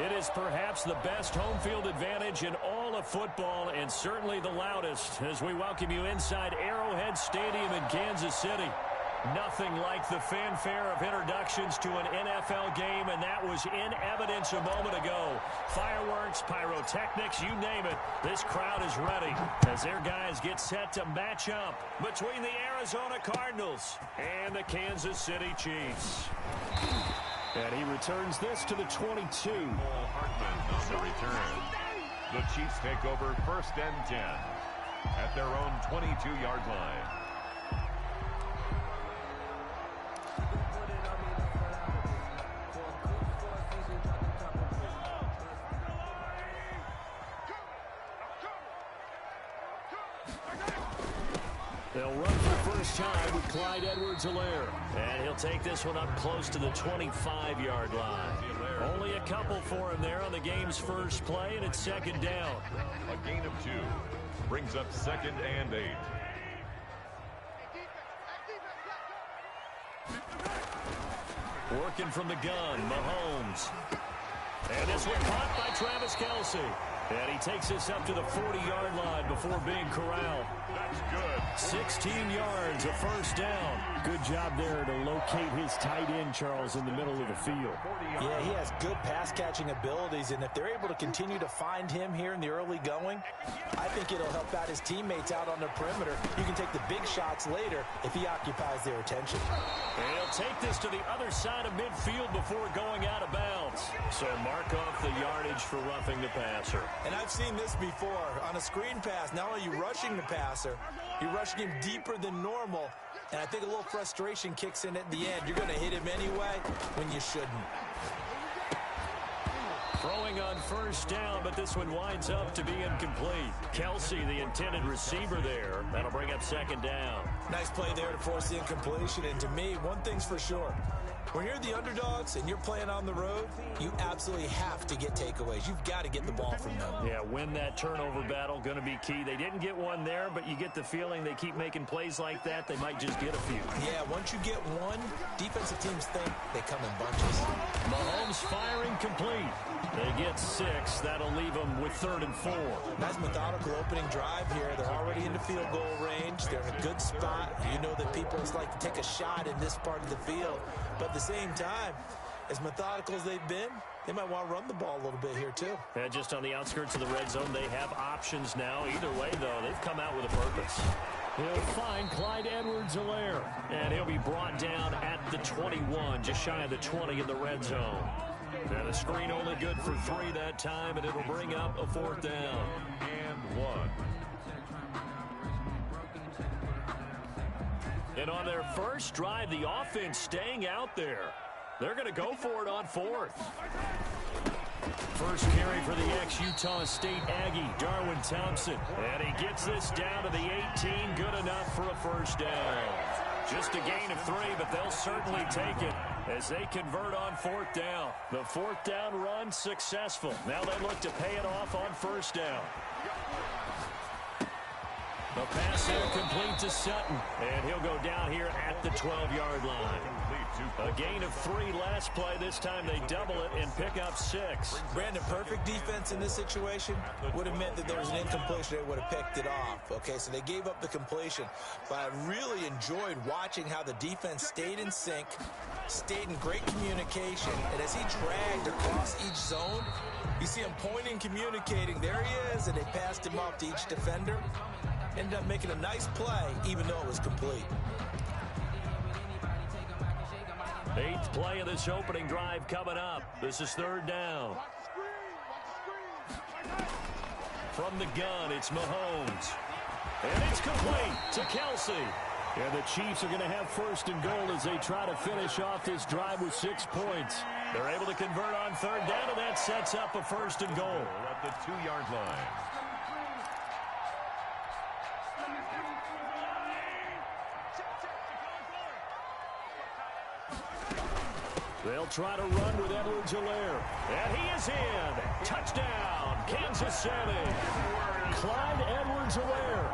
It is perhaps the best home field advantage in all of football and certainly the loudest as we welcome you inside Arrowhead Stadium in Kansas City. Nothing like the fanfare of introductions to an NFL game, and that was in evidence a moment ago. Fireworks, pyrotechnics, you name it. This crowd is ready as their guys get set to match up between the Arizona Cardinals and the Kansas City Chiefs. And he returns this to the 22. Hartman on the return. The Chiefs take over 1st and 10 at their own 22-yard line. They'll run for first time with Clyde Edwards-Helaire. And he'll take this one up close to the 25-yard line. Only a couple for him there on the game's first play, and it's 2nd down. A gain of 2 brings up 2nd and 8. Working from the gun, Mahomes. And this one caught by Travis Kelce. And he takes this up to the 40-yard line before being corralled. That's good. 16 yards, a first down. Good job there to locate his tight end, Charles, in the middle of the field. Yeah, he has good pass-catching abilities, and if they're able to continue to find him here in the early going, I think it'll help out his teammates out on the perimeter. You can take the big shots later if he occupies their attention. And he'll take this to the other side of midfield before going out of bounds. So mark off the yardage for roughing the passer. And I've seen this before. On a screen pass, not only are you rushing the passer, you're rushing him deeper than normal. And I think a little frustration kicks in at the end. You're going to hit him anyway when you shouldn't. Throwing on first down, but this one winds up to be incomplete. Kelce, the intended receiver there. That'll bring up 2nd down. Nice play there to force the incompletion. And to me, one thing's for sure. When you're the underdogs and you're playing on the road, you absolutely have to get takeaways. You've got to get the ball from them. Yeah, win that turnover battle, going to be key. They didn't get one there, but you get the feeling they keep making plays like that, they might just get a few. Yeah, once you get one, defensive teams think they come in bunches. Mahomes firing complete. They get 6. That'll leave them with 3rd and 4. Nice methodical opening drive here. They're already in the field goal range. They're in a good spot. You know that people just like to take a shot in this part of the field. But at the same time, as methodical as they've been, they might want to run the ball a little bit here too. Yeah, just on the outskirts of the red zone, they have options now. Either way, though, they've come out with a purpose. He'll find Clyde Edwards-Helaire, and he'll be brought down at the 21, just shy of the 20 in the red zone. And the screen only good for 3 that time, and it'll bring up a 4th down. And 1. And on their first drive, the offense staying out there. They're going to go for it on 4th. First carry for the ex-Utah State Aggie, Darwin Thompson. And he gets this down to the 18, good enough for a first down. Just a gain of 3, but they'll certainly take it as they convert on 4th down. The 4th down run successful. Now they look to pay it off on first down. The pass there complete to Sutton, and he'll go down here at the 12-yard line. A gain of 3 last play. This time they double it and pick up 6. Brandon, perfect defense in this situation would have meant that there was an incompletion. They would have picked it off. Okay, so they gave up the completion. But I really enjoyed watching how the defense stayed in sync, stayed in great communication, and as he dragged across each zone, you see him pointing, communicating. There he is, and they passed him off to each defender. Ended up making a nice play, even though it was complete. 8th play of this opening drive coming up. This is 3rd down. From the gun, it's Mahomes. And it's complete to Kelce. And the Chiefs are going to have 1st and goal as they try to finish off this drive with 6 points. They're able to convert on 3rd down, and that sets up a 1st and goal. At the 2-yard line. They'll try to run with Edwards-Helaire. And he is in. Touchdown, Kansas City. Clyde Edwards-Helaire.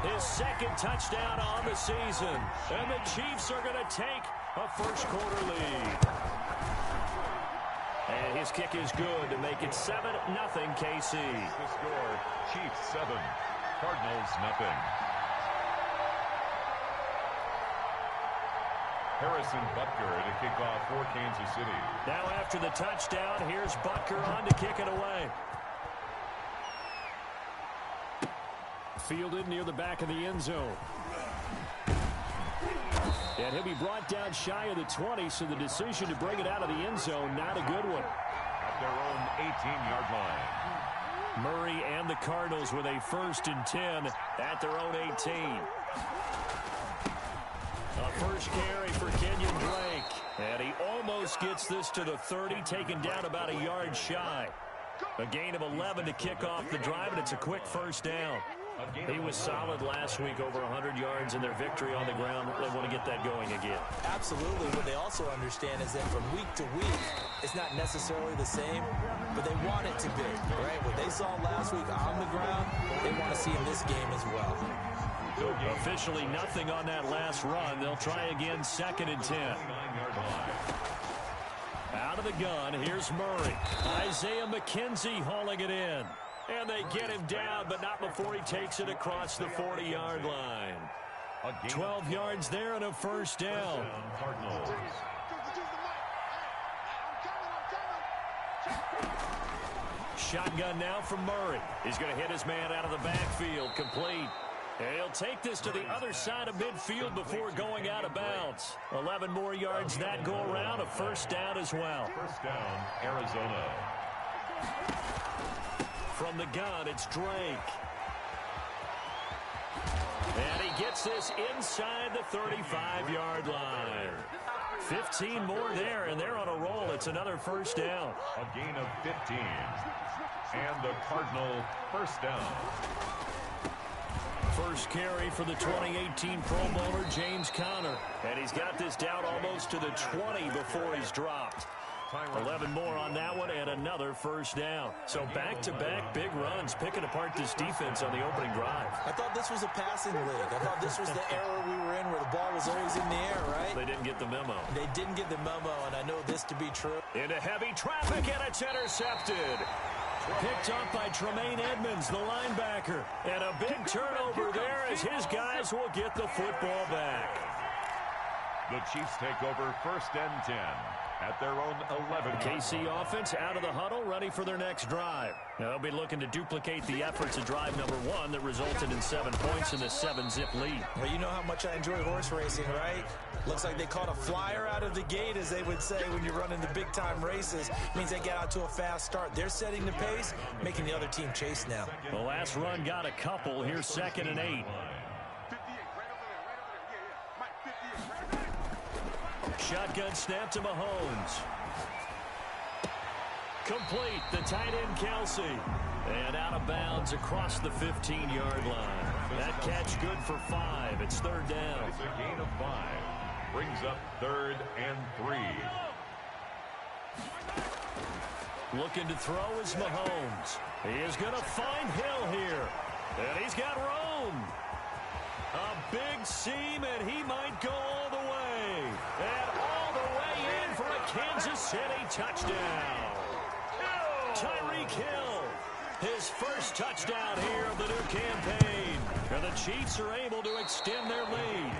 His 2nd touchdown on the season. And the Chiefs are going to take a first quarter lead. And his kick is good to make it 7-0 KC. The score, Chiefs 7, Cardinals nothing. Harrison Butker to kick off for Kansas City. Now after the touchdown, here's Butker on to kick it away. Fielded near the back of the end zone. And he'll be brought down shy of the 20, so the decision to bring it out of the end zone, not a good one. At their own 18-yard line. Murray and the Cardinals with a 1st and 10 at their own 18. A first carry for Kenyon Drake. And he almost gets this to the 30, taken down about a yard shy. A gain of 11 to kick off the drive, and it's a quick first down. He was solid last week, over 100 yards in their victory on the ground. They want to get that going again. Absolutely. What they also understand is that from week to week, it's not necessarily the same, but they want it to be, right? What they saw last week on the ground, they want to see in this game as well. Officially nothing on that last run. They'll try again, 2nd and 10. Out of the gun, here's Murray. Isaiah McKenzie hauling it in. And they get him down, but not before he takes it across the 40-yard line. 12 yards there and a first down. Shotgun now from Murray. He's going to hit his man out of the backfield, complete. And he'll take this to the other side of midfield before going out of bounds. 11 more yards that go around, a first down as well. First down, Arizona. From the gun, it's Drake. And he gets this inside the 35-yard line. 15 more there, and they're on a roll. It's another first down. A gain of 15. And the Cardinal first down. First carry for the 2018 Pro Bowler, James Conner. And he's got this down almost to the 20 before he's dropped. 11 more on that one and another first down. So back-to-back big runs, picking apart this defense on the opening drive. I thought this was a passing league. I thought this was the era we were in where the ball was always in the air, right? They didn't get the memo. They didn't get the memo, and I know this to be true. Into heavy traffic, and it's intercepted. Picked up by Tremaine Edmonds, the linebacker. And a big turnover there as his guys will get the football back. The Chiefs take over 1st and 10 at their own 11. KC offense out of the huddle, ready for their next drive. Now they'll be looking to duplicate the efforts of drive number 1 that resulted in 7 points in the 7-zip lead. Well, you know how much I enjoy horse racing, right? Looks like they caught a flyer out of the gate, as they would say when you're running the big-time races. Means they get out to a fast start. They're setting the pace, making the other team chase now. The last run got a couple. Here's 2nd and 8. Shotgun snap to Mahomes. Complete. The tight end, Kelsey. And out of bounds across the 15-yard line. That catch good for 5. It's 3rd down. It's a gain of 5. Brings up 3rd and 3. Looking to throw is Mahomes. He is going to find Hill here. And he's got room. A big seam, and he might go all the way. And all the way in for a Kansas City touchdown. Tyreek Hill, his first touchdown here of the new campaign. And the Chiefs are able to extend their lead.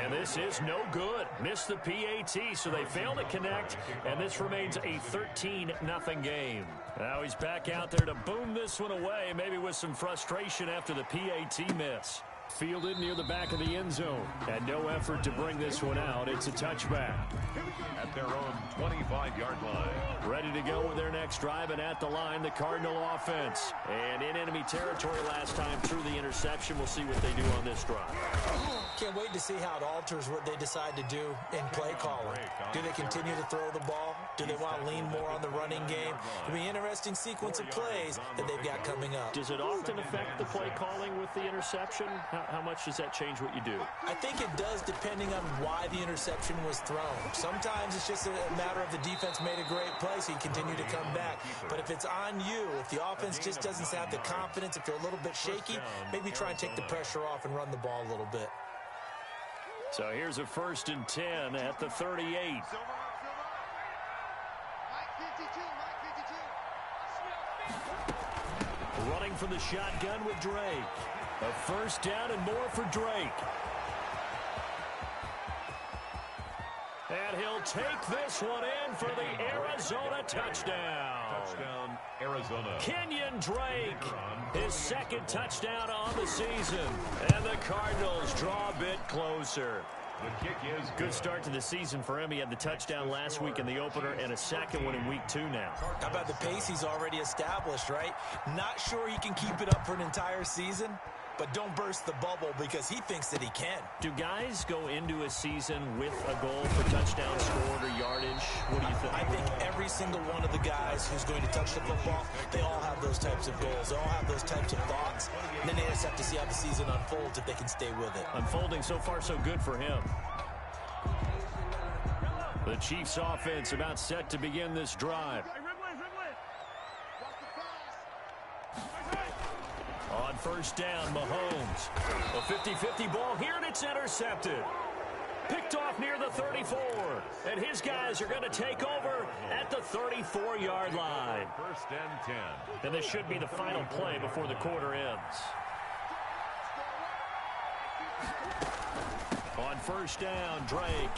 And this is no good. Missed the PAT, so they fail to connect, and this remains a 13-0 game. Now he's back out there to boom this one away, maybe with some frustration after the PAT miss. Fielded near the back of the end zone. And no effort to bring this one out. It's a touchback. At their own 25-yard line. Ready to go with their next drive, and at the line, the Cardinal offense. And in enemy territory last time through the interception. We'll see what they do on this drive. Can't wait to see how it alters what they decide to do in play calling. Do they continue to throw the ball? Do they want to lean more on the running game? It'll be an interesting sequence of plays that they've got coming up. Does it often affect the play calling with the interception? How much does that change what you do? I think it does, depending on why the interception was thrown. Sometimes it's just a matter of the defense made a great play, so you continue to come back. But if it's on you, if the offense just doesn't have the confidence, if they're a little bit shaky, maybe try and take the pressure off and run the ball a little bit. So here's a 1st and 10 at the 38. Running from the shotgun with Drake. A first down and more for Drake. And he'll take this one in for the Arizona touchdown. Touchdown, Arizona. Kenyon Drake, his second touchdown on the season. And the Cardinals draw a bit closer. The kick is Good start to the season for him. He had the touchdown last week in the opener and a second one in week 2 now. How about the pace he's already established, right? Not sure he can keep it up for an entire season, but don't burst the bubble because he thinks that he can. Do guys go into a season with a goal for touchdown scored or yardage? What do you think? I think every single one of the guys who's going to touch the football, they all have those types of goals. They all have those types of thoughts. And then they just have to see how the season unfolds if they can stay with it. Unfolding so far so good for him. The Chiefs offense about set to begin this drive. On first down, Mahomes. A 50-50 ball here, and it's intercepted. Picked off near the 34. And his guys are going to take over at the 34-yard line. first and 10. And this should be the final play before the quarter ends. On first down, Drake.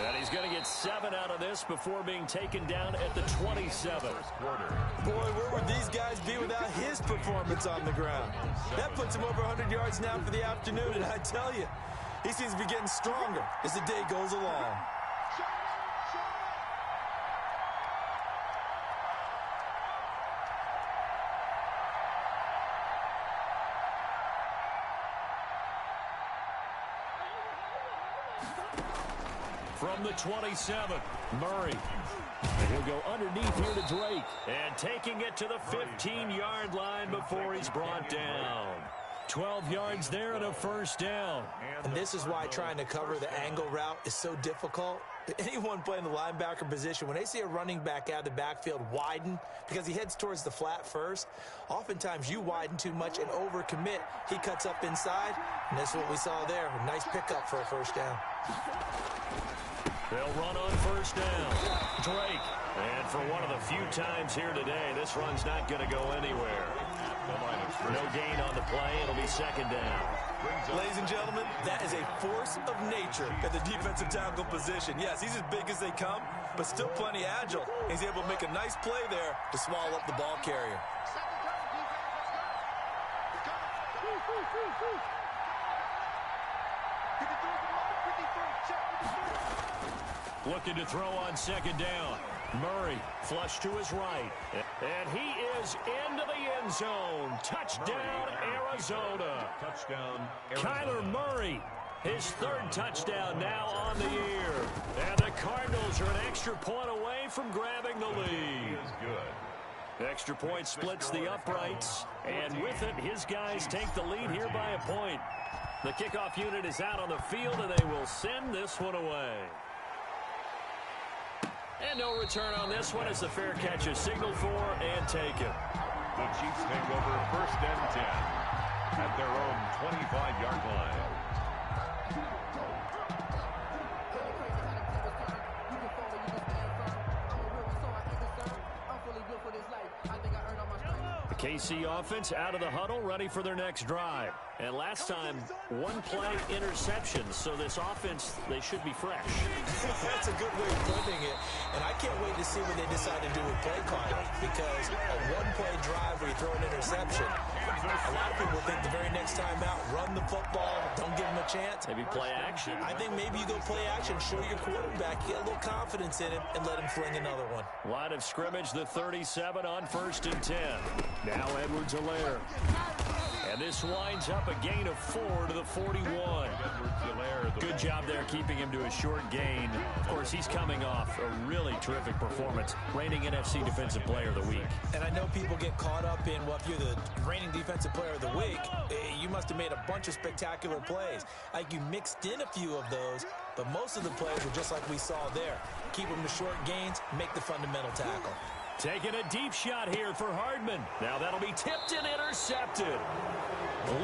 And he's going to get 7 out of this before being taken down at the 27. Boy, where would these guys be without his performance on the ground? That puts him over 100 yards now for the afternoon, and I tell you, he seems to be getting stronger as the day goes along. From the 27, Murray. And he'll go underneath here to Drake. And taking it to the 15-yard line before he's brought down. 12 yards there and a first down. And this is why trying to cover the angle route is so difficult. Anyone playing the linebacker position, when they see a running back out of the backfield widen because he heads towards the flat first, oftentimes you widen too much and overcommit. He cuts up inside, and that's what we saw there. A nice pickup for a first down. They'll run on first down. Drake. And for one of the few times here today, this run's not going to go anywhere. No gain on the play. It'll be second down. Ladies and gentlemen, that is a force of nature at the defensive tackle position. Yes, he's as big as they come, but still plenty agile. He's able to make a nice play there to swallow up the ball carrier. Looking to throw on second down. Murray flush to his right. And he is into the end zone. Touchdown, Arizona. Touchdown, Arizona. Kyler Murray, his third touchdown now on the year. And the Cardinals are an extra point away from grabbing the lead. Is good. Extra point splits the uprights. And with it, his guys take the lead here by a point. The kickoff unit is out on the field, and they will send this one away. And no return on this one as the fair catch is signaled for and taken. The Chiefs take over first and 10 at their own 25-yard line. The KC offense out of the huddle, ready for their next drive. And last time, one play interception, so this offense, they should be fresh. That's a good way of putting it. And I can't wait to see what they decide to do with play calling, because a one-play drive where you throw an interception, a lot of people think the very next time out, run the football, don't give them a chance. Maybe play action. I think maybe you go play action, show your quarterback, get a little confidence in him, and let him fling another one. Line of scrimmage, the 37 on first and 10. Now Edwards-Helaire. And this winds up a gain of 4 to the 41. Good job there keeping him to a short gain. Of course, he's coming off a really terrific performance. Reigning NFC Defensive Player of the Week. And I know people get caught up in, well, if you're the reigning Defensive Player of the Week, you must have made a bunch of spectacular plays. Like you mixed in a few of those, but most of the plays were just like we saw there. Keep them to short gains, make the fundamental tackle. Taking a deep shot here for Hardman. Now that'll be tipped and intercepted.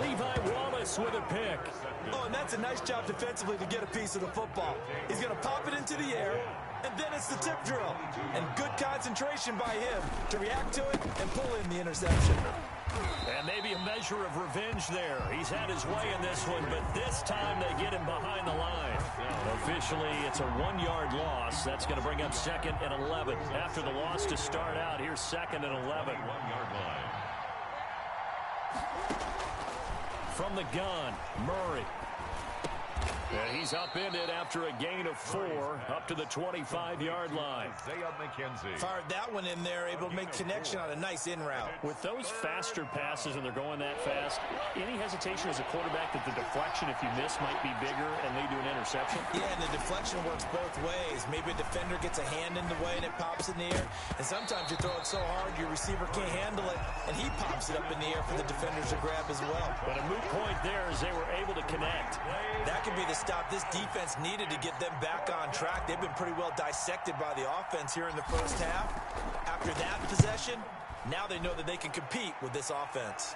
Levi Wallace with a pick. Oh, and that's a nice job defensively to get a piece of the football. He's going to pop it into the air, And then it's the tip drill. And good concentration by him to react to it and pull in the interception. And maybe a measure of revenge there. He's had his way in this one, but this time they get him behind the line. Officially, it's a 1-yard loss. That's going to bring up 2nd and 11. After the loss to start out, here's 2nd and 11. 1-yard line. From the gun, Murray. And he's upended after a gain of 4 up to the 25-yard line. Fired that one in there, able to make connection on a nice in route. With those faster passes and they're going that fast, any hesitation as a quarterback that the deflection, if you miss, might be bigger and lead to an interception? Yeah, and the deflection works both ways. Maybe a defender gets a hand in the way and it pops in the air. And sometimes you throw it so hard your receiver can't handle it, and he pops it up in the air for the defenders to grab as well. But a moot point there is they were able to connect. That could be the stop this defense needed to get them back on track. They've been pretty well dissected by the offense here in the first half. After that possession, now they know that they can compete with this offense.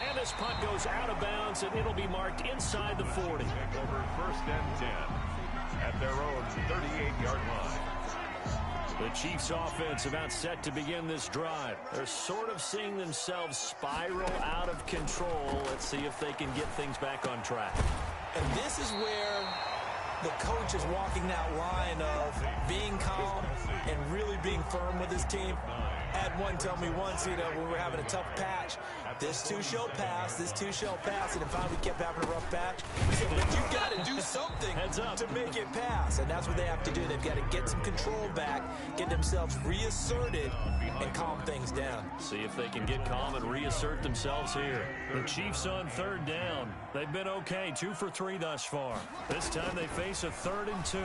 And this punt goes out of bounds, and it'll be marked inside the 40. Over 1st and 10 at their own 38-yard line. The Chiefs offense about set to begin this drive. They're sort of seeing themselves spiral out of control. Let's see if they can get things back on track. And this is where the coach is walking that line of being calm and really being firm with his team. Had one tell me once, when we were having a tough patch, this too shall pass, this too shall pass, and finally we kept having a rough patch. So, but you've got to do something to make it pass, and that's what they have to do. They've got to get some control back, get themselves reasserted, and calm things down. See if they can get calm and reassert themselves here. The Chiefs on 3rd down. They've been okay, 2 for 3 thus far. This time they face a 3rd and 2.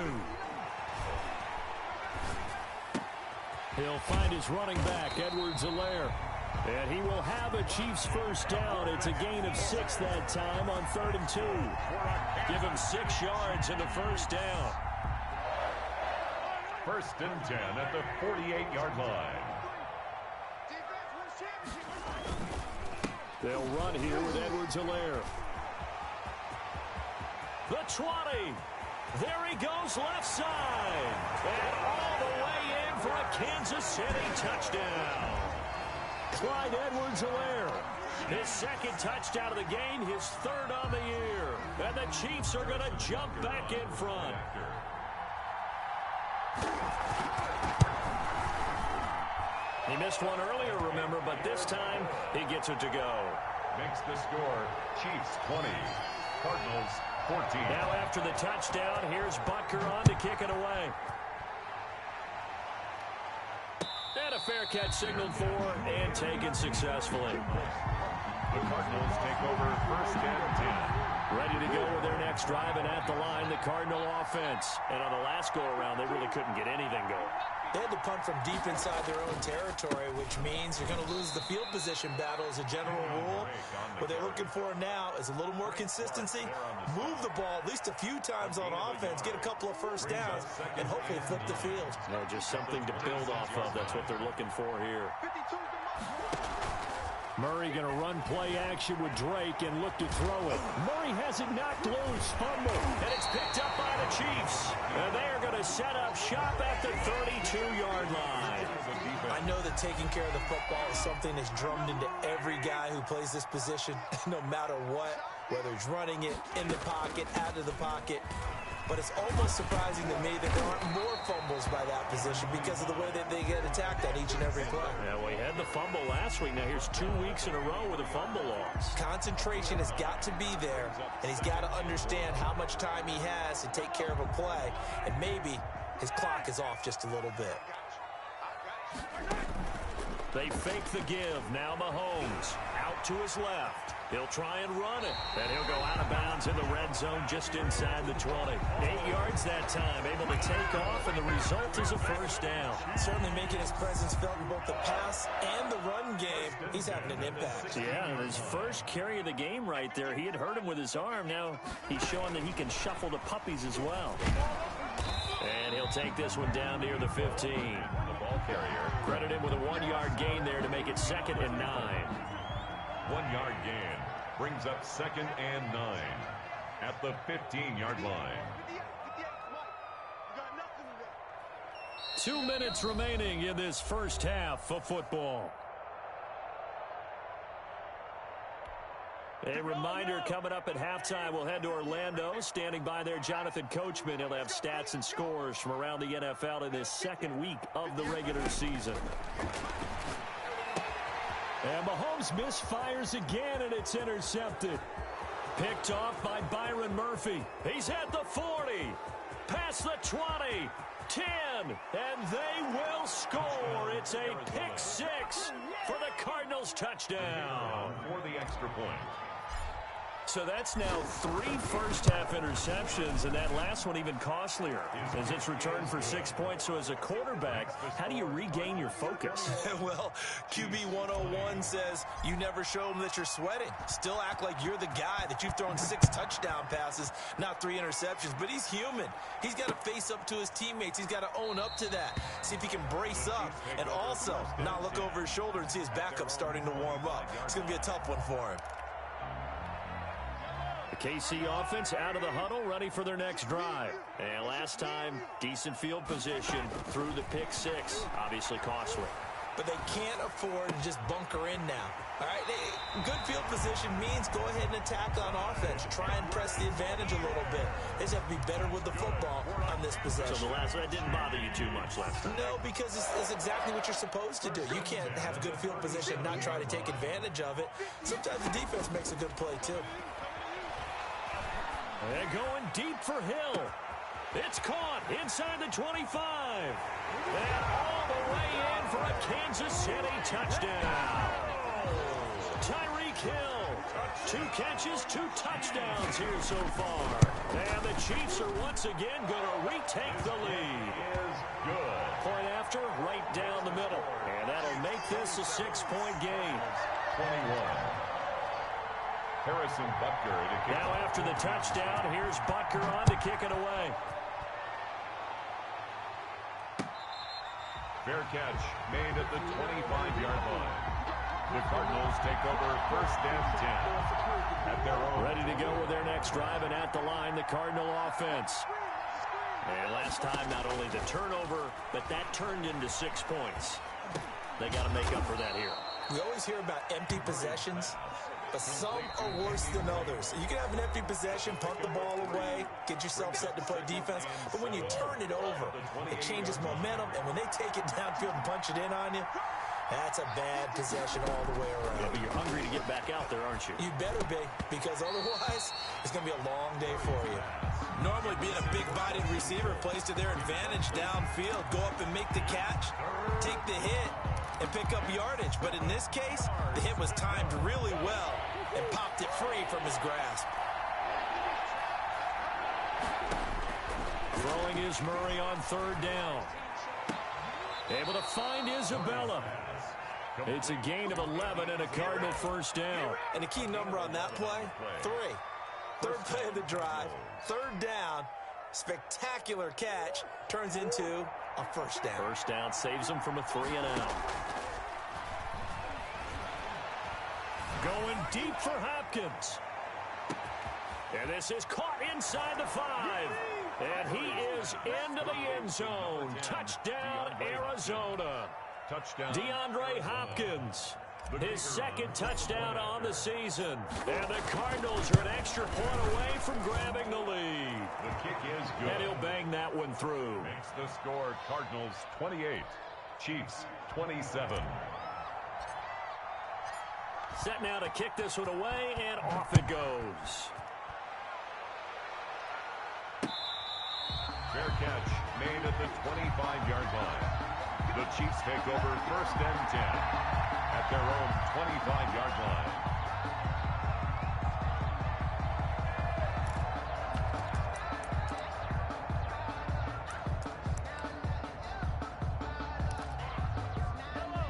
He'll find his running back, Edwards-Helaire. And he will have a Chiefs first down. It's a gain of 6 that time on 3rd and 2. Give him 6 yards in the first down. 1st and 10 at the 48-yard line. They'll run here with Edwards-Helaire. The 20. There he goes left side. And all the way in for a Kansas City touchdown. Clyde Edwards-Helaire. His 2nd touchdown of the game, his 3rd on the year. And the Chiefs are going to jump back in front. He missed one earlier, remember, but this time he gets it to go. Makes the score Chiefs 20, Cardinals 14. Now after the touchdown, here's Butker on to kick it away. And a fair catch signaled for and taken successfully. The Cardinals take over 1st and 10. Ready to go with their next drive, and at the line, the Cardinal offense. And on the last go-around, they really couldn't get anything going. They had to punt from deep inside their own territory, which means you're going to lose the field position battle as a general rule. What they're looking for now is a little more consistency, move the ball at least a few times on offense, get a couple of first downs, and hopefully flip the field. No, just something to build off of. That's what they're looking for here. Murray going to run play action with Drake and look to throw it. Murray has it knocked loose. Fumble. And it's picked up by the Chiefs. And they are going to set up shop at the 32-yard line. I know that taking care of the football is something that's drummed into every guy who plays this position, no matter what, whether he's running it, in the pocket, out of the pocket. But it's almost surprising to me that there aren't more fumbles by that position because of the way that they get attacked on each and every play. Yeah, well, he had the fumble last week. Now here's 2 weeks in a row with a fumble loss. Concentration has got to be there, and he's got to understand how much time he has to take care of a play, and maybe his clock is off just a little bit. They fake the give. Now Mahomes out to his left. He'll try and run it. And he'll go out of bounds in the red zone just inside the 20. 8 yards that time. Able to take off, and the result is a first down. Certainly making his presence felt in both the pass and the run game. He's having an impact. Yeah, and his first carry of the game right there, he had hurt him with his arm. Now he's showing that he can shuffle the puppies as well. And he'll take this one down near the 15. The ball carrier. Credit him with a 1-yard gain there to make it 2nd and 9. 1-yard gain brings up 2nd and 9 at the 15-yard line. 2 minutes remaining in this first half of football. A reminder coming up at halftime, we'll head to Orlando. Standing by there, Jonathan Coachman. He'll have stats and scores from around the NFL in this second week of the regular season. And Mahomes misfires again, and it's intercepted. Picked off by Byron Murphy. He's at the 40, past the 20, 10, and they will score. It's a pick six for the Cardinals touchdown. For the extra point. So that's now 3 first-half interceptions, and that last one even costlier as it's returned for 6 points. So as a quarterback, how do you regain your focus? Well, QB 101 says you never show them that you're sweating. Still act like you're the guy, that you've thrown 6 touchdown passes, not 3 interceptions. But he's human. He's got to face up to his teammates. He's got to own up to that. See if he can brace up and also not look over his shoulder and see his backup starting to warm up. It's going to be a tough one for him. The KC offense out of the huddle, ready for their next drive. And last time, decent field position through the pick six. Obviously costly. But they can't afford to just bunker in now. All right, good field position means go ahead and attack on offense. Try and press the advantage a little bit. They just have to be better with the football on this possession. So that didn't bother you too much last time? No, because it's exactly what you're supposed to do. You can't have good field position and not try to take advantage of it. Sometimes the defense makes a good play, too. They're going deep for Hill. It's caught inside the 25. And all the way in for a Kansas City touchdown. Tyreek Hill. 2 catches, 2 touchdowns here so far. And the Chiefs are once again going to retake the lead. Is good. Point after, right down the middle. And that'll make this a 6-point game. 21. Harrison Butker to kick. Now after the touchdown, here's Butker on to kick it away. Fair catch made at the 25-yard line. The Cardinals take over first and 10 at their own. Ready to go with their next drive, and at the line, the Cardinal offense. And last time, not only the turnover, but that turned into 6 points. They got to make up for that here. We always hear about empty possessions, but some are worse than others. You can have an empty possession, punt the ball away, get yourself set to play defense, but when you turn it over, it changes momentum, and when they take it downfield and punch it in on you, that's a bad possession all the way around. Yeah, but you're hungry to get back out there, aren't you? You better be, because otherwise, it's going to be a long day for you. Normally, being a big-bodied receiver plays to their advantage downfield. Go up and make the catch, take the hit, and pick up yardage. But in this case, the hit was timed really well and popped it free from his grasp. Throwing is Murray on 3rd down. Able to find Isabella. It's a gain of 11 and a Cardinal first down. And the key number on that play, 3. 3rd play of the drive, 3rd down, spectacular catch, turns into a first down. First down saves them from a 3-and-out. Going deep for Hopkins. And this is caught inside the 5. And he is into the end zone. Touchdown, Arizona. Touchdown. DeAndre Hopkins. His 2nd touchdown on the season. And the Cardinals are an extra point away from grabbing the lead. The kick is good. And he'll bang that one through. Makes the score Cardinals 28, Chiefs 27. Set now to kick this one away, and off it goes. Fair catch made at the 25-yard line. The Chiefs take over first and 10 at their own 25-yard line.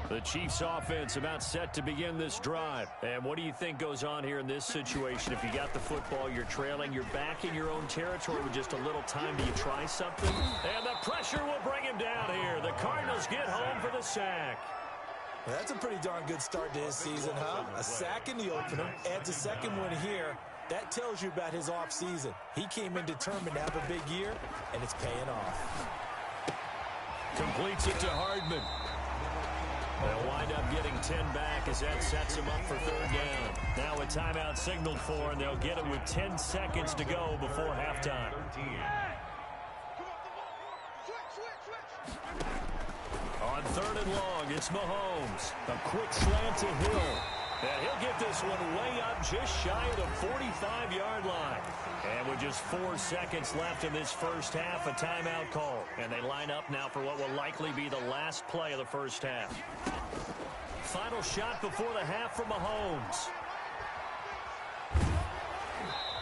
The Chiefs offense about set to begin this drive. And what do you think goes on here in this situation? If you got the football, you're trailing, you're back in your own territory with just a little time. Do you try something? And the pressure will bring him down here. The Cardinals get home for the sack. Well, that's a pretty darn good start to his season, huh? A sack in the opener, adds a 2nd one here. That tells you about his offseason. He came in determined to have a big year, and it's paying off. Completes it to Hardman. They'll wind up getting 10 back as that sets them up for third down. Now a timeout signaled for, and they'll get it with 10 seconds to go before halftime. On third and long, it's Mahomes. A quick slant to Hill. And he'll get this one way up just shy of the 45-yard line. And with just 4 seconds left in this first half, a timeout call. And they line up now for what will likely be the last play of the first half. Final shot before the half from Mahomes.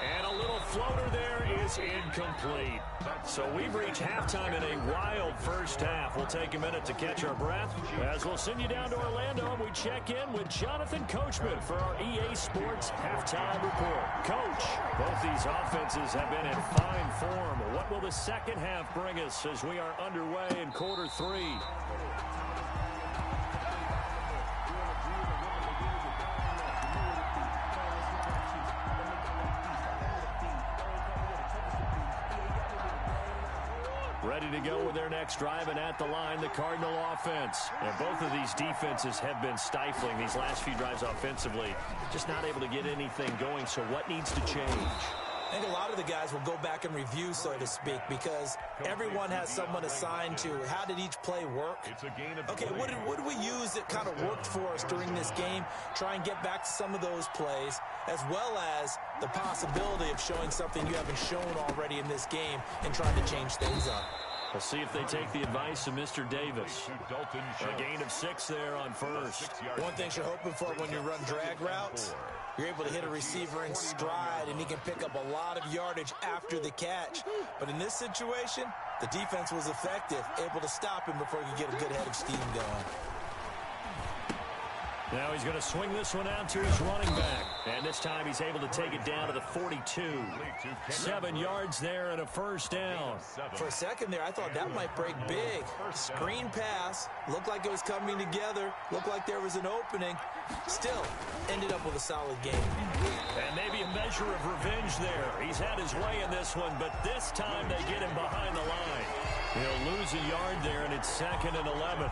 And a little floater there is incomplete. So we've reached halftime in a wild first half. We'll take a minute to catch our breath as we'll send you down to Orlando and we check in with Jonathan Coachman for our EA Sports Halftime Report. Coach, both these offenses have been in fine form. What will the second half bring us as we are underway in quarter 3? Ready to go with their next drive, and at the line, the Cardinal offense. And both of these defenses have been stifling these last few drives offensively. Just not able to get anything going, so what needs to change? I think a lot of the guys will go back and review, so to speak, because everyone has someone assigned to how did each play work. Okay, what did we use that kind of worked for us during this game? Try and get back to some of those plays, as well as the possibility of showing something you haven't shown already in this game and trying to change things up. We'll see if they take the advice of Mr. Davis. A gain of 6 there on first. One thing you're hoping for when you run drag routes, you're able to hit a receiver in stride, and he can pick up a lot of yardage after the catch. But in this situation, the defense was effective, able to stop him before he could get a good head of steam going. Now he's going to swing this one out to his running back. And this time he's able to take it down to the 42. 7 yards there and a first down. For a second there, I thought that might break big. Screen pass. Looked like it was coming together. Looked like there was an opening. Still, ended up with a solid game. And maybe a measure of revenge there. He's had his way in this one, but this time they get him behind the line. He'll lose a yard there, and it's 2nd and 11.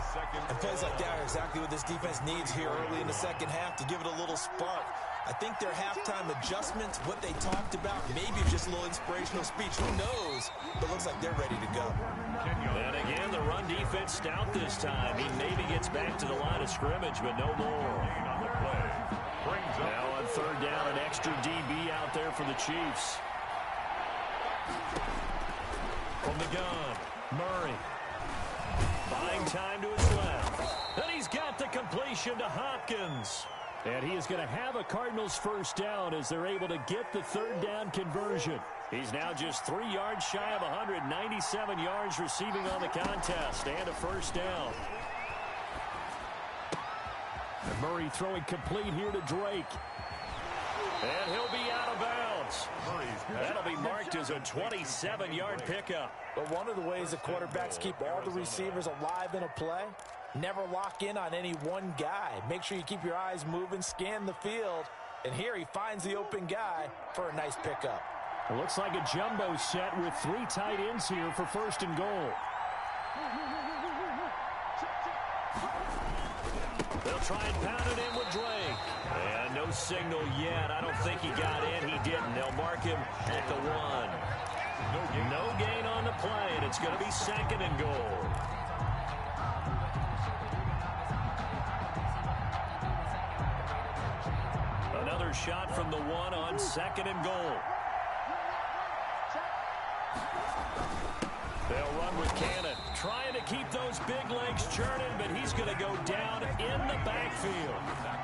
And plays like that are exactly what this defense needs here early in the second half to give it a little spark. I think their halftime adjustments, what they talked about, maybe just a little inspirational speech. Who knows? But looks like they're ready to go. And again, the run defense stout this time. He maybe gets back to the line of scrimmage, but no more. Now on third down, an extra DB out there for the Chiefs. From the gun, Murray. Buying time to his left. And he's got the completion to Hopkins. And he is going to have a Cardinals first down as they're able to get the third down conversion. He's now just 3 yards shy of 197 yards receiving on the contest and a first down. And Murray throwing complete here to Drake. And he'll be out of bounds. That'll be marked as a 27-yard pickup. But one of the ways the quarterbacks keep all the receivers alive in a play, never lock in on any one guy. Make sure you keep your eyes moving, scan the field. And here he finds the open guy for a nice pickup. It looks like a jumbo set with 3 tight ends here for first and goal. They'll try and pound it in with Drake. And no signal yet. I don't think he got in. He didn't. They'll mark him at the 1. No gain on the play, and it's going to be 2nd and goal. Another shot from the 1 on 2nd and goal. They'll run with Cannon, trying to keep those big legs churning, but he's going to go down in the backfield.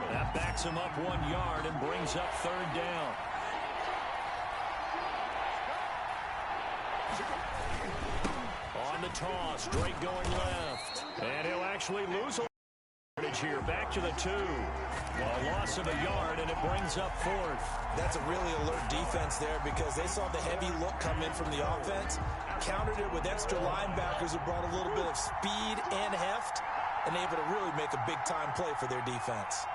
That backs him up 1 yard and brings up third down. On the toss, Drake going left. And he'll actually lose a yardage here. Back to the 2. A loss of a yard, and it brings up 4th. That's a really alert defense there because they saw the heavy look come in from the offense, countered it with extra linebackers who brought a little bit of speed and heft, and able to really make a big-time play for their defense.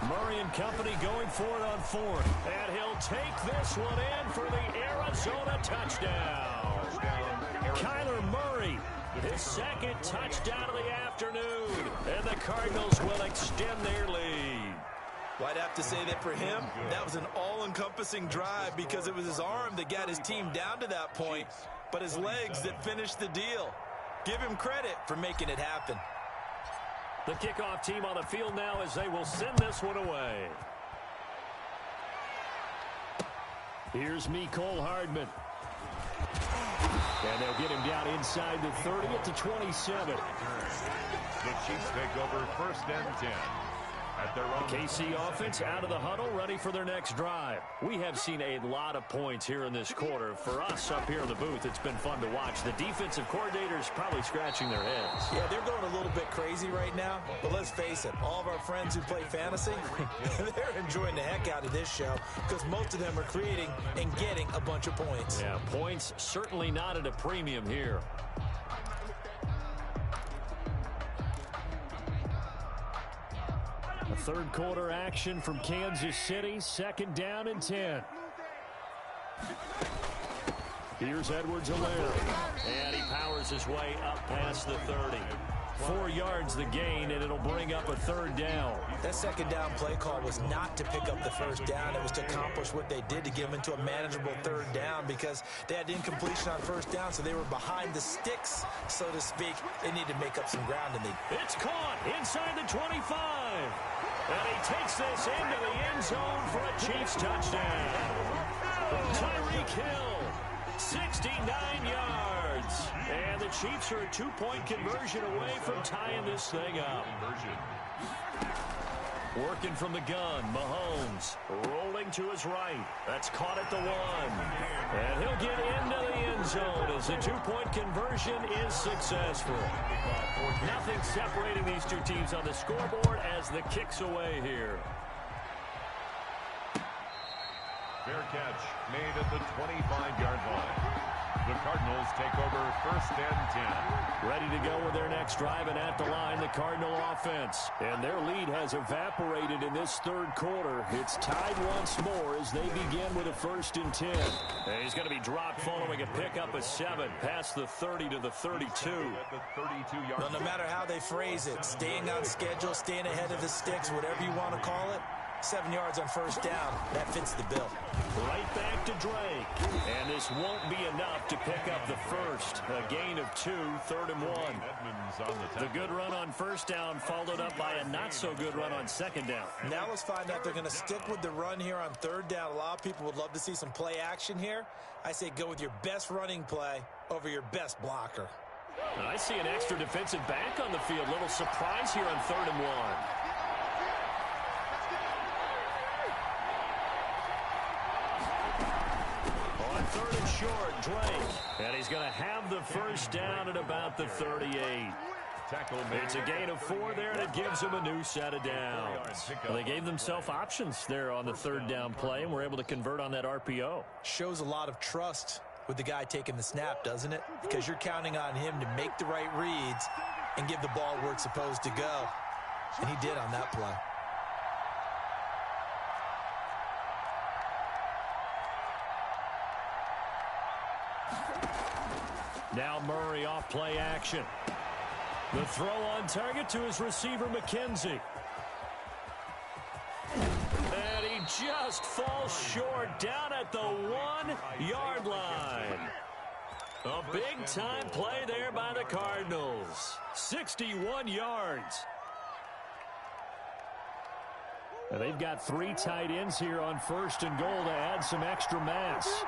Murray and company going for it on fourth. And he'll take this one in for the Arizona touchdown. Kyler Murray, his second touchdown of the afternoon. And the Cardinals will extend their lead. Well, I'd have to say that for him, that was an all-encompassing drive because it was his arm that got his team down to that point, but his legs that finished the deal. Give him credit for making it happen. The kickoff team on the field now as they will send this one away. Here's Mecole Hardman. And they'll get him down inside the 30 at the 27. The Chiefs take over first and 10. At their own. KC offense out of the huddle, ready for their next drive. We have seen a lot of points here in this quarter. For us up here in the booth, it's been fun to watch. The defensive coordinators probably scratching their heads. Yeah, they're going a little bit crazy right now, but let's face it, all of our friends who play fantasy, they're enjoying the heck out of this show because most of them are creating and getting a bunch of points. Yeah, points certainly not at a premium here. A third quarter action from Kansas City, second down and 10. Here's Edwards-Helaire, and he powers his way up past the 30. 4 yards the gain, and it'll bring up a third down. That second down play call was not to pick up the first down. It was to accomplish what they did to get them into a manageable third down because they had incompletion on first down, so they were behind the sticks, so to speak. They need to make up some ground. It's caught inside the 25. And he takes this into the end zone for a Chiefs touchdown. Tyreek Hill, 69 yards. And the Chiefs are a 2-point conversion away from tying this thing up. Working from the gun, Mahomes rolling to his right. That's caught at the 1. And he'll get into the end zone as the 2-point conversion is successful. Nothing separating these two teams on the scoreboard as the kick's away here. Fair catch made at the 25-yard line. The Cardinals take over first and 10. Ready to go with their next drive, and at the line, the Cardinal offense. And their lead has evaporated in this third quarter. It's tied once more as they begin with a first and 10. And he's going to be dropped following a pickup of 7 past the 30 to the 32. At the 32-yard Well, no matter how they phrase it, staying on schedule, staying ahead of the sticks, whatever you want to call it, 7 yards on first down, that fits the bill. Right back to Drake. And this won't be enough to pick up the first. A gain of 2, third and 1. Edmonds on the The good run on first down followed up by a not-so-good run on second down. Now let's find out they're going to stick with the run here on third down. A lot of people would love to see some play action here. I say go with your best running play over your best blocker. I see an extra defensive back on the field. Little surprise here on third and 1. Third and short, Drake. And he's going to have the first down at about the 38. It's a gain of 4 there, and it gives them a new set of downs. Well, they gave themselves options there on the third down play, and were able to convert on that RPO. Shows a lot of trust with the guy taking the snap, doesn't it? Because you're counting on him to make the right reads and give the ball where it's supposed to go. And he did on that play. Now Murray off play action. The throw on target to his receiver, McKenzie. And he just falls short down at the 1-yard line. A big-time play there by the Cardinals. 61 yards. And they've got 3 tight ends here on first and goal to add some extra mass.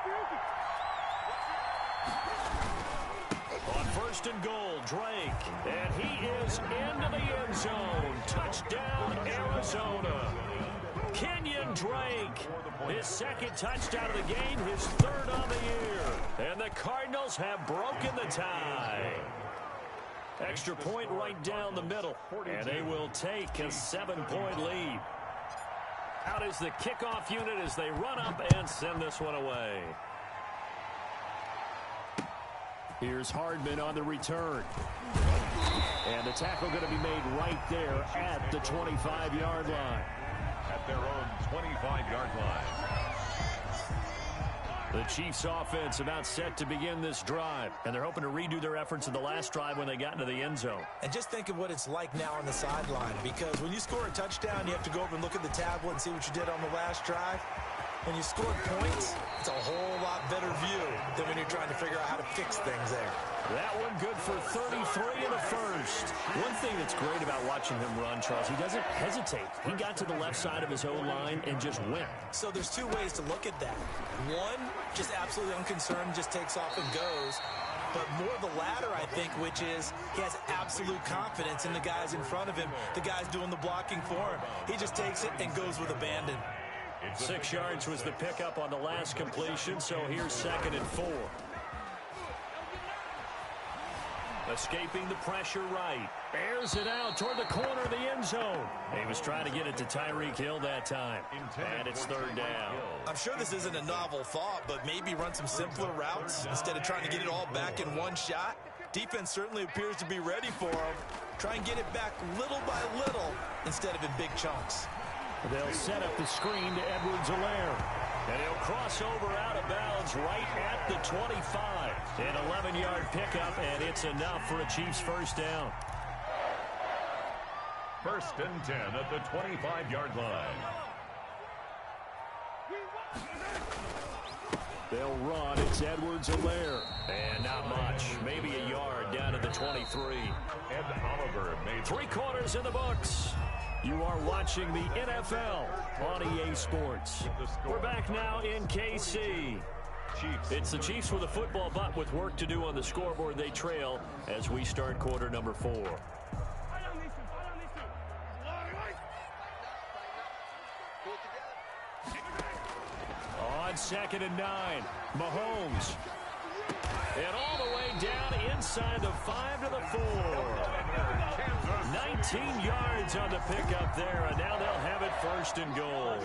On first and goal, Drake. And he is into the end zone. Touchdown, Arizona. Kenyon Drake, his second touchdown of the game, his third on the year. And the Cardinals have broken the tie. Extra point right down the middle. And they will take a 7-point lead. Out is the kickoff unit as they run up and send this one away. Here's Hardman on the return. And the tackle going to be made right there at the 25-yard line. at their own 25-yard line. The Chiefs offense about set to begin this drive, and they're hoping to redo their efforts in the last drive when they got into the end zone. And just think of what it's like now on the sideline, because when you score a touchdown, you have to go over and look at the tablet and see what you did on the last drive. When you score points, it's a whole lot better view than when you're trying to figure out how to fix things there. That one good for 33 in the first. One thing that's great about watching him run, Charles, he doesn't hesitate. He got to the left side of his O-line and just went. So there's two ways to look at that. One, just absolutely unconcerned, just takes off and goes. But more the latter, I think, which is he has absolute confidence in the guys in front of him, the guys doing the blocking for him. He just takes it and goes with abandon. 6 yards was the pickup on the last completion, so here's 2nd and 4. Escaping the pressure right. Airs it out toward the corner of the end zone. He was trying to get it to Tyreek Hill that time. And it's 3rd down. I'm sure this isn't a novel thought, but maybe run some simpler routes instead of trying to get it all back in one shot. Defense certainly appears to be ready for him. Try and get it back little by little instead of in big chunks. They'll set up the screen to Edwards-Helaire. And he'll cross over out of bounds right at the 25. An 11-yard pickup, and it's enough for a Chiefs first down. 1st and 10 at the 25-yard line. They'll run. It's Edwards-Helaire. And not much. Maybe a yard down to the 23. Ed Oliver made 3 quarters in the books. You are watching the NFL on EA Sports. We're back now in KC. It's the Chiefs with a football, but with work to do on the scoreboard. They trail as we start quarter number 4. On 2nd and 9, Mahomes. And all the way down inside the 5 to the 4. 19 yards on the pickup there, and now they'll have it 1st and goal.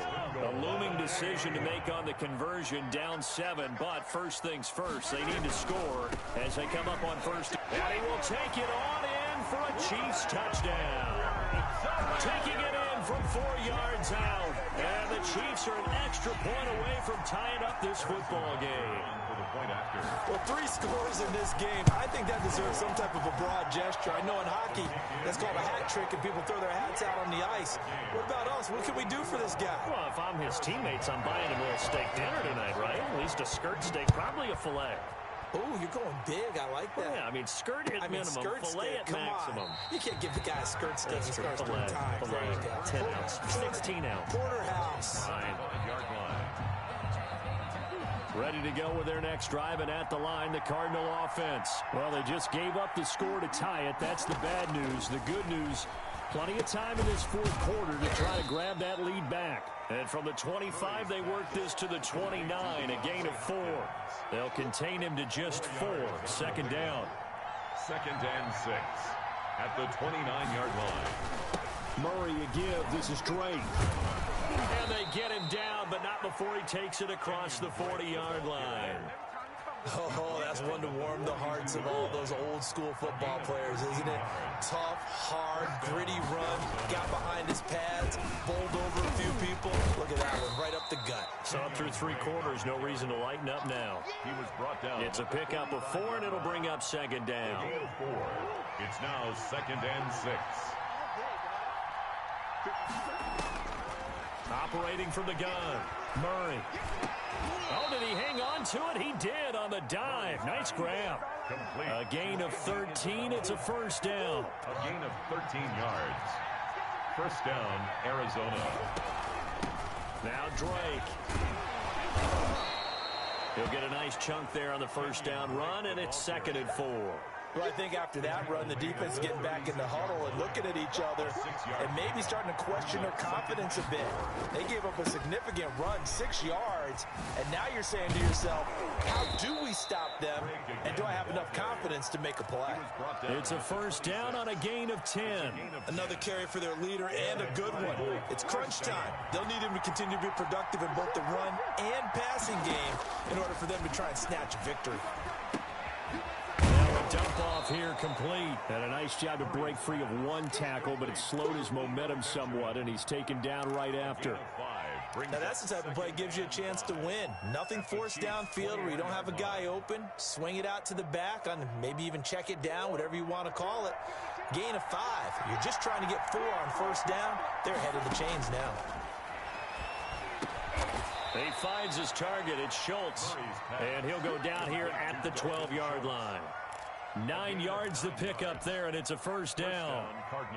A looming decision to make on the conversion, down 7, but first things first, they need to score as they come up on 1st. And he will take it on in for a Chiefs touchdown. Taking it in from 4 yards out, and the Chiefs are an extra point away from tying up this football game. Well, 3 scores in this game. I think that deserves some type of a broad gesture. I know in hockey, that's called a hat trick, and people throw their hats out on the ice. What about us? What can we do for this guy? Well, if I'm his teammates, I'm buying him a little steak dinner tonight, right? At least a skirt steak, probably a filet. Oh, you're going big. I like that. Yeah, I mean, skirt at minimum, skirt filet steak, at maximum. You can't give the guy a skirt steak. He starts doing time. Filet, 10 ounce, 16 ounce. Porterhouse. Fine. Ready to go with their next drive, and at the line, the Cardinal offense. Well, they just gave up the score to tie it. That's the bad news. The good news, plenty of time in this 4th quarter to try to grab that lead back. And from the 25, they work this to the 29, a gain of 4. They'll contain him to just 4. 2nd down. 2nd and 6 at the 29-yard line. Murray a give. This is Drake. And they get him down, but not before he takes it across the 40-yard line. Oh, that's one to warm the hearts of all those old-school football players, isn't it? Tough, hard, gritty run, got behind his pads, bowled over a few people. Look at that one, right up the gut. So up through 3 quarters, no reason to lighten up now. He was brought down. It's a pickup of 4, and it'll bring up 2nd down. A gain of 4. It's now 2nd and 6. Operating from the gun, Murray. Oh, did he hang on to it? He did on the dive. Nice grab. Complete. A gain of 13. It's a 1st down. A gain of 13 yards. 1st down, Arizona. Now Drake. He'll get a nice chunk there on the 1st down run, and it's 2nd and 4. Well, I think after that run, the defense is getting back in the huddle and looking at each other and maybe starting to question their confidence a bit. They gave up a significant run, 6 yards, and now you're saying to yourself, how do we stop them, and do I have enough confidence to make a play? It's a 1st down on a gain of 10. Another carry for their leader and a good one. It's crunch time. They'll need him to continue to be productive in both the run and passing game in order for them to try and snatch a victory. Dump off off here complete. And a nice job to break free of one tackle, but it slowed his momentum somewhat, and he's taken down right after. Now that's the type of play that gives you a chance to win. Nothing forced downfield where you don't have a guy open. Swing it out to the back, on maybe even check it down, whatever you want to call it. Gain of 5. You're just trying to get 4 on first down. They're ahead of the chains now. He finds his target. It's Schultz. And he'll go down here at the 12-yard line. 9 yards to pick up there, and it's a first down.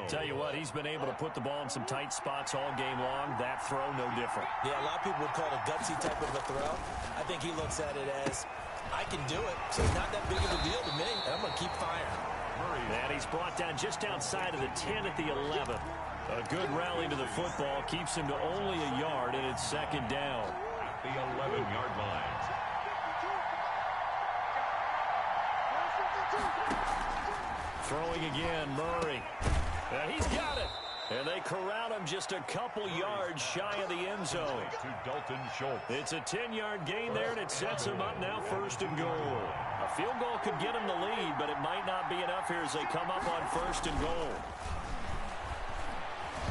Tell you what, he's been able to put the ball in some tight spots all game long. That throw, no different. Yeah, a lot of people would call it a gutsy type of a throw. I think he looks at it as, I can do it, so it's not that big of a deal to me, and I'm going to keep firing. And he's brought down just outside of the 10 at the 11. A good rally to the football keeps him to only a yard, and it's second down. At the 11-yard line. Throwing again, Murray. And he's got it. And they corral him just a couple yards shy of the end zone. To Dalton Schultz. It's a 10-yard gain there, and it sets him up now first and goal. A field goal could get him the lead, but it might not be enough here as they come up on first and goal.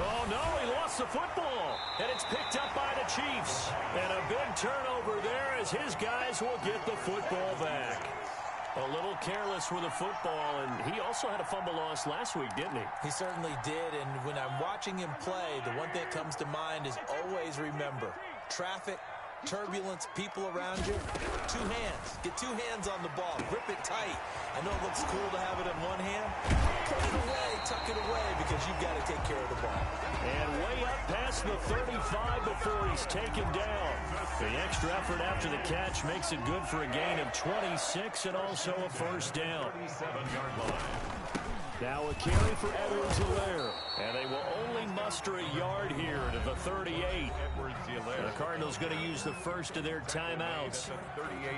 Oh, no, he lost the football, and it's picked up by the Chiefs. And a big turnover there as his guys will get the football back. A little careless with the football, and he also had a fumble loss last week, didn't he? He certainly did, and when I'm watching him play, the one thing that comes to mind is always remember, traffic, turbulence, people around you, 2 hands. Get 2 hands on the ball. Grip it tight. I know it looks cool to have it in one hand. Put it away, tuck it away, because you've got to take care of the ball. And way up past the 35 before he's taken down. The extra effort after the catch makes it good for a gain of 26 and also a first down. 37-yard line. Now a carry for Edwards-Helaire. And they will only muster a yard here to the 38. The Cardinals going to use the first of their timeouts.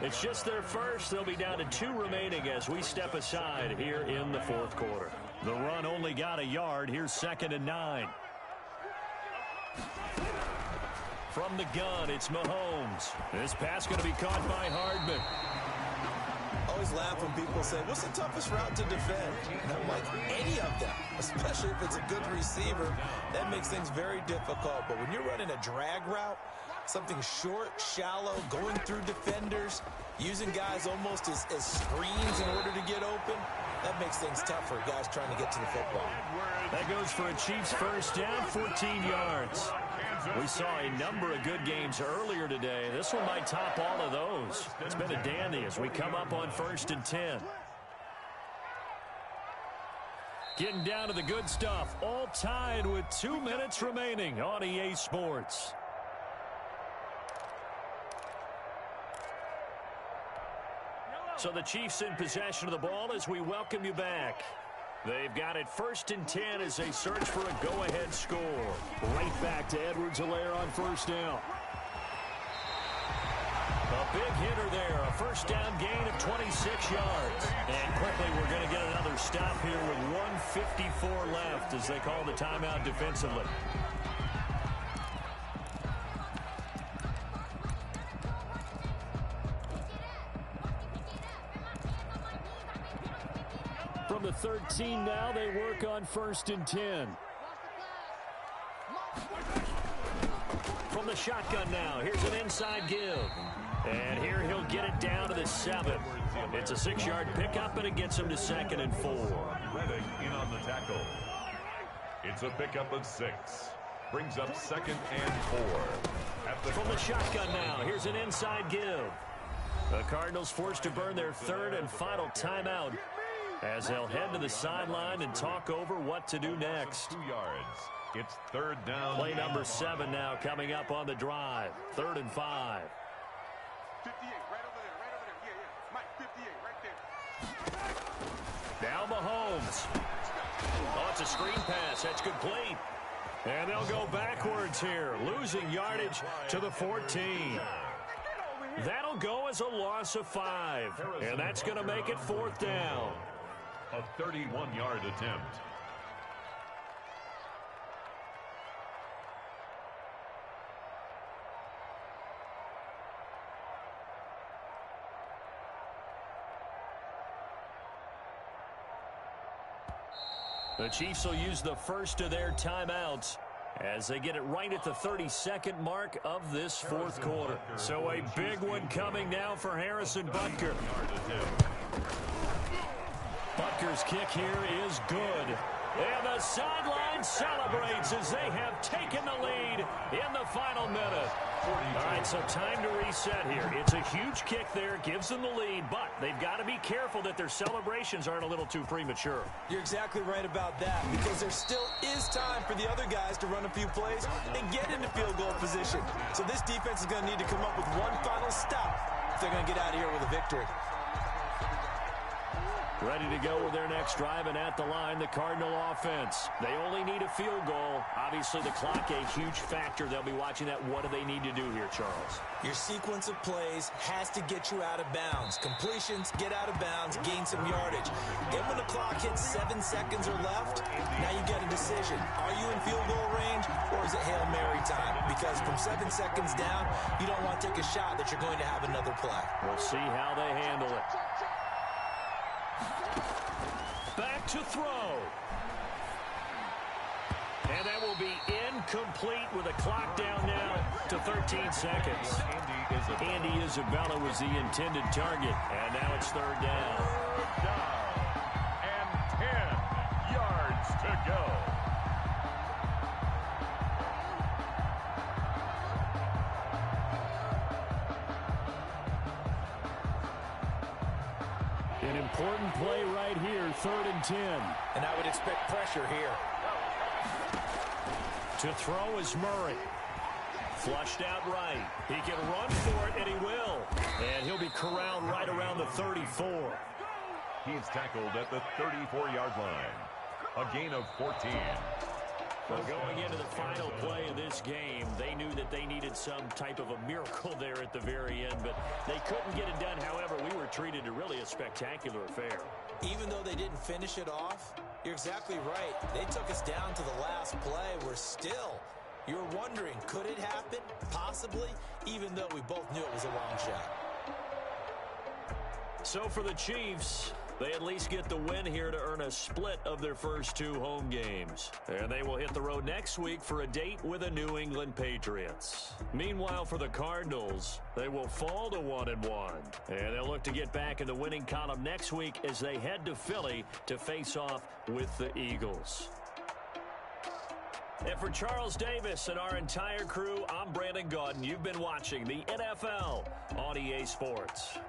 It's just their first. They'll be down to 2 remaining as we step aside here in the fourth quarter. The run only got a yard. Here's 2nd and 9. From the gun, it's Mahomes. This pass going to be caught by Hardman. Always laugh when people say, what's the toughest route to defend? And I'm like, any of them, especially if it's a good receiver. That makes things very difficult. But when you're running a drag route, something short, shallow, going through defenders, using guys almost as screens in order to get open, that makes things tough for guys trying to get to the football. That goes for a Chiefs first down, 14 yards. We saw a number of good games earlier today. This one might top all of those. It's been a dandy as we come up on 1st and 10. Getting down to the good stuff. All tied with 2 minutes remaining on EA Sports. So the Chiefs in possession of the ball as we welcome you back. They've got it 1st and 10 as they search for a go-ahead score. Right back to Edwards-Helaire on first down. A big hitter there. A first down gain of 26 yards. And quickly we're going to get another stop here with 1:54 left as they call the timeout defensively. From the 13 now, they work on 1st and 10. From the shotgun now, here's an inside give. And here he'll get it down to the 7. It's a 6-yard pickup, and it gets him to 2nd and 4. Reddick in on the tackle. It's a pickup of 6. Brings up 2nd and 4. From the shotgun now, here's an inside give. The Cardinals forced to burn their 3rd and final timeout, as they'll head to the sideline and talk over what to do next. 2 yards. It's 3rd down. Play number 7 now coming up on the drive. 3rd and 5. 58, right over there. Yeah. Mike, 58, right there. Now Mahomes. Oh, it's a screen pass. That's complete. And they'll go backwards here, losing yardage to the 14. That'll go as a loss of 5. And that's going to make it 4th down. A 31-yard attempt. The Chiefs will use the first of their timeouts as they get it right at the 32nd mark of this fourth quarter. So a big one coming now for Harrison Butker. Butker's kick here is good. And the sideline celebrates as they have taken the lead in the final minute. All right, so time to reset here. It's a huge kick there, gives them the lead, but they've got to be careful that their celebrations aren't a little too premature. You're exactly right about that, because there still is time for the other guys to run a few plays and get into field goal position. So this defense is going to need to come up with one final stop if they're going to get out of here with a victory. Ready to go with their next drive, and at the line, the Cardinal offense. They only need a field goal. Obviously, the clock a huge factor. They'll be watching that. What do they need to do here, Charles? Your sequence of plays has to get you out of bounds. Completions, get out of bounds, gain some yardage. Then when the clock hits 7 seconds or left, now you get a decision. Are you in field goal range, or is it Hail Mary time? Because from 7 seconds down, you don't want to take a shot that you're going to have another play. We'll see how they handle it. Back to throw. And that will be incomplete with a clock down now to 13 seconds. Andy Isabella was the intended target. And now it's third down. Third down. And 10 yards to go. An important play right here, 3rd and 10. And I would expect pressure here. To throw is Murray. Flushed out right. He can run for it, and he will. And he'll be corralled right around the 34. He's tackled at the 34-yard line. A gain of 14. Well, going into the final play of this game, they knew that they needed some type of a miracle there at the very end, but they couldn't get it done. However, we were treated to really a spectacular affair. Even though they didn't finish it off, you're exactly right. They took us down to the last play. You're wondering, could it happen? Possibly, even though we both knew it was a long shot. So for the Chiefs, they at least get the win here to earn a split of their first 2 home games. And they will hit the road next week for a date with the New England Patriots. Meanwhile, for the Cardinals, they will fall to 1-1. And they'll look to get back in the winning column next week as they head to Philly to face off with the Eagles. And for Charles Davis and our entire crew, I'm Brandon Gaudin. You've been watching the NFL on EA Sports.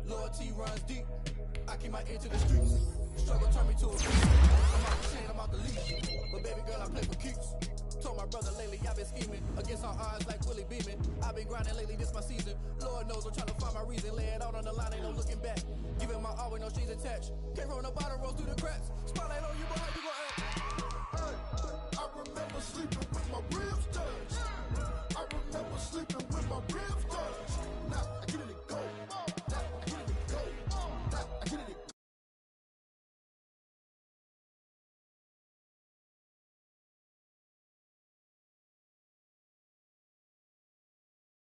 Loyalty runs deep. I keep my ear to the streets. Struggle turned me to squeeze and lay it out on the line, ain't no looking back. Giving my all with no strings attached. Came from the bottom, rose through the cracks. Spotlight on you, but how you gon' act? Hey, I remember sleeping with my real